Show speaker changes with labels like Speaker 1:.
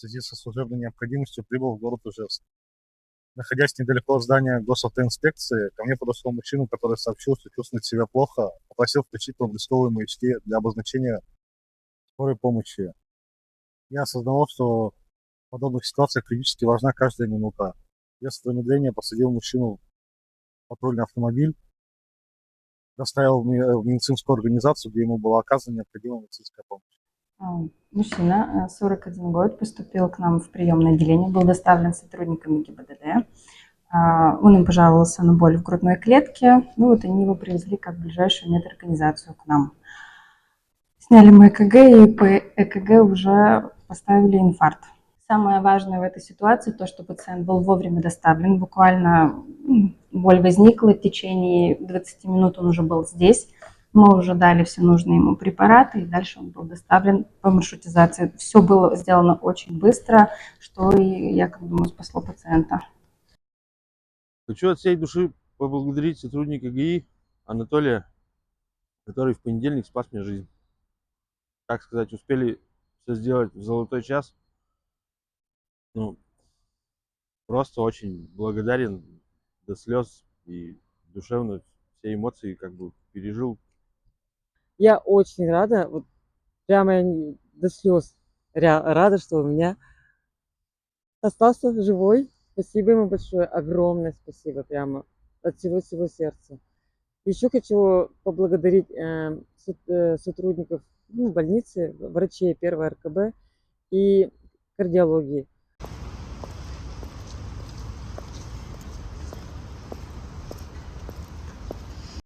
Speaker 1: связи со служебной необходимостью прибыл в город Ижевск. Находясь недалеко от здания госавтоинспекции, ко мне подошел мужчина, который сообщил, что чувствует себя плохо, попросил включить проблесковые маячки для обозначения скорой помощи. Я осознавал, что в подобных ситуациях критически важна каждая минута. Без промедления посадил мужчину в патрульный автомобиль, доставил в медицинскую организацию, где ему была оказана необходимая медицинская помощь.
Speaker 2: Мужчина, 41 год, поступил к нам в приемное отделение, был доставлен сотрудниками ГИБДД. Он им пожаловался на боль в грудной клетке. Ну вот они его привезли как в ближайшую медорганизацию к нам. Сняли мы ЭКГ, и по ЭКГ уже поставили инфаркт. Самое важное в этой ситуации то, что пациент был вовремя доставлен. Буквально боль возникла, в течение 20 минут он уже был здесь. Мы уже дали все нужные ему препараты, и дальше он был доставлен по маршрутизации. Все было сделано очень быстро, что и, я как думаю, спасло пациента.
Speaker 3: Хочу от всей души поблагодарить сотрудника ГАИ Анатолия, который в понедельник спас мне жизнь. Так сказать, успели все сделать в золотой час. Ну, просто очень благодарен до слез и душевно все эмоции как бы пережил.
Speaker 4: Я очень рада, вот прямо я до слез рада, что у меня остался живой. Спасибо ему большое, огромное спасибо, прямо от всего сердца. Еще хочу поблагодарить сотрудников больницы, врачей первой РКБ и кардиологии.